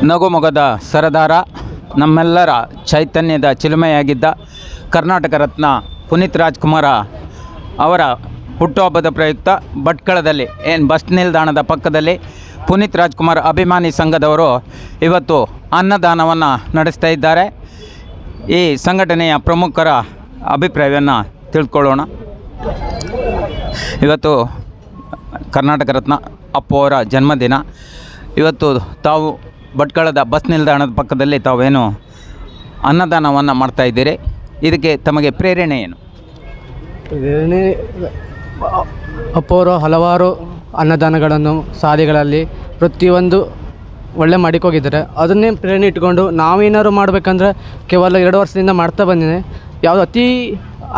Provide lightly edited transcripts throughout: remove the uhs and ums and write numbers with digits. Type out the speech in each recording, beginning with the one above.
ನಗುಮೊಗದ ಸರದಾರ, ನಮ್ಮೆಲ್ಲರ ಚೈತನ್ಯದ ಚಿಲುಮೆಯಾಗಿದ್ದ ಕರ್ನಾಟಕ ರತ್ನ ಪುನೀತ್ ರಾಜ್ಕುಮಾರ ಅವರ ಹುಟ್ಟುಹಬ್ಬದ ಪ್ರಯುಕ್ತ ಭಟ್ಕಳದಲ್ಲಿ ಬಸ್ ನಿಲ್ದಾಣದ ಪಕ್ಕದಲ್ಲಿ ಪುನೀತ್ ರಾಜ್ಕುಮಾರ್ ಅಭಿಮಾನಿ ಸಂಘದವರು ಇವತ್ತು ಅನ್ನದಾನವನ್ನು ನಡೆಸ್ತಾ ಇದ್ದಾರೆ. ಈ ಸಂಘಟನೆಯ ಪ್ರಮುಖರ ಅಭಿಪ್ರಾಯವನ್ನು ತಿಳ್ಕೊಳ್ಳೋಣ. ಇವತ್ತು ಕರ್ನಾಟಕ ರತ್ನ ಅಪ್ಪು ಅವರ ಜನ್ಮದಿನ. ಇವತ್ತು ತಾವು ಭಟ್ಕಳದ ಬಸ್ ನಿಲ್ದಾಣದ ಪಕ್ಕದಲ್ಲಿ ತಾವೇನು ಅನ್ನದಾನವನ್ನು ಮಾಡ್ತಾಯಿದ್ದೀರಿ, ಇದಕ್ಕೆ ತಮಗೆ ಪ್ರೇರಣೆ ಏನು? ಪ್ರೇರಣೆ ಅಪ್ಪು ಅವರು ಹಲವಾರು ಅನ್ನದಾನಗಳನ್ನು ಶಾಲೆಗಳಲ್ಲಿ ಪ್ರತಿಯೊಂದು ಒಳ್ಳೆ ಮಾಡಿಕೋಗಿದ್ದಾರೆ. ಅದನ್ನೇ ಪ್ರೇರಣೆ ಇಟ್ಕೊಂಡು ನಾವೇನಾದ್ರು ಮಾಡಬೇಕಂದ್ರೆ ಕೇವಲ 2 ವರ್ಷದಿಂದ ಮಾಡ್ತಾ ಬಂದಿದೆ. ಯಾವುದು ಅತಿ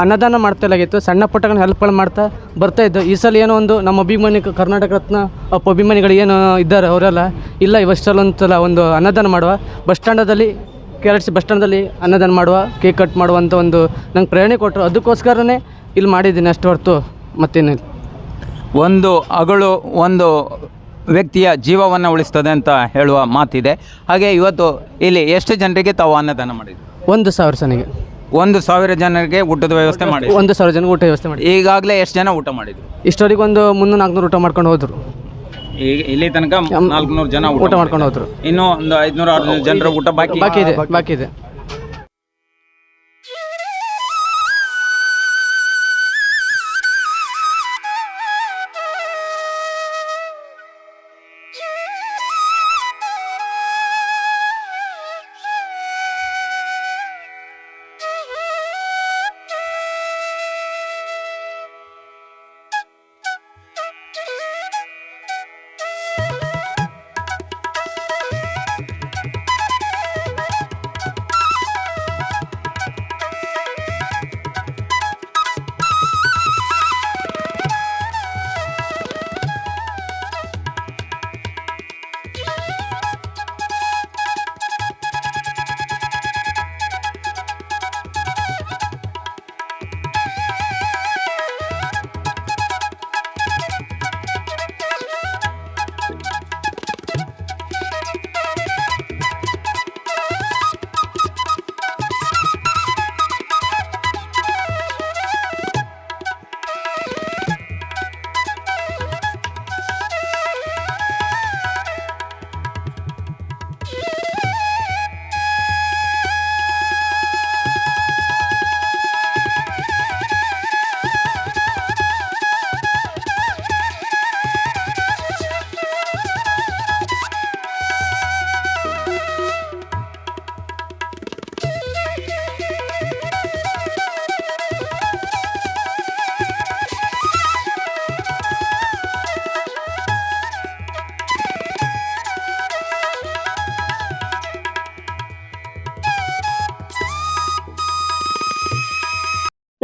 ಅನ್ನದಾನ ಮಾಡ್ತಾಯಿಲ್ಲಾಗಿತ್ತು, ಸಣ್ಣ ಪುಟ್ಟಗಳನ್ನು ಹೆಲ್ಪ್ಗಳು ಮಾಡ್ತಾ ಬರ್ತಾಯಿದ್ದು. ಈ ಸಲ ಏನೋ ಒಂದು ನಮ್ಮ ಅಭಿಮಾನಿ ಕರ್ನಾಟಕ ರತ್ನ ಅಪ್ಪು ಅಭಿಮಾನಿಗಳು ಏನು ಇದ್ದಾರೆ ಅವರೆಲ್ಲ ಇಲ್ಲ ಇವಷ್ಟಲ್ಲೊಂದ್ಸಲ ಒಂದು ಅನ್ನದಾನ ಮಾಡುವ, ಬಸ್ ಸ್ಟ್ಯಾಂಡಲ್ಲಿ KRTC ಬಸ್ ಸ್ಟ್ಯಾಂಡಲ್ಲಿ ಅನ್ನದಾನ ಮಾಡುವ, ಕೇಕ್ ಕಟ್ ಮಾಡುವಂಥ ಒಂದು ನಂಗೆ ಪ್ರೇರಣೆ ಕೊಟ್ಟರು. ಅದಕ್ಕೋಸ್ಕರನೇ ಇಲ್ಲಿ ಮಾಡಿದ್ದೀನಿ ಅಷ್ಟು ಹೊರತು ಮತ್ತೇನಿಲ್ಲ. ಒಂದು ಅಗಳು ಒಂದು ವ್ಯಕ್ತಿಯ ಜೀವವನ್ನು ಉಳಿಸ್ತದೆ ಅಂತ ಹೇಳುವ ಮಾತಿದೆ. ಹಾಗೆ ಇವತ್ತು ಇಲ್ಲಿ ಎಷ್ಟು ಜನರಿಗೆ ತಾವು ಅನ್ನದಾನ ಮಾಡಿದ್ರು? 1,000 ಜನಕ್ಕೆ. 1,000 ಜನರಿಗೆ ಊಟದ ವ್ಯವಸ್ಥೆ ಮಾಡಿ 1,000 ಜನಕ್ಕೆ ಊಟ ವ್ಯವಸ್ಥೆ ಮಾಡಿ. ಈಗಾಗಲೇ ಎಷ್ಟು ಜನ ಊಟ ಮಾಡಿದ್ರು? ಇಷ್ಟವರೆಗೆ ಒಂದು 300-400 ಊಟ ಮಾಡ್ಕೊಂಡು ಹೋದರು. ಈಗ ಇಲ್ಲಿ ತನಕ 400 ಜನ ಊಟ ಮಾಡ್ಕೊಂಡು ಹೋದರು. ಇನ್ನೂ ಒಂದು 500-600 ಜನರ ಊಟ ಬಾಕಿ ಇದೆ.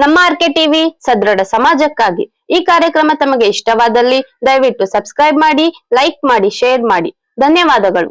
ನಮ್ಮ ಆರ್ಕೆ ಟಿವಿ ಸದೃಢ ಸಮಾಜಕ್ಕಾಗಿ. ಈ ಕಾರ್ಯಕ್ರಮ ತಮಗೆ ಇಷ್ಟವಾದಲ್ಲಿ ದಯವಿಟ್ಟು ಸಬ್ಸ್ಕ್ರೈಬ್ ಮಾಡಿ, ಲೈಕ್ ಮಾಡಿ, ಶೇರ್ ಮಾಡಿ. ಧನ್ಯವಾದಗಳು.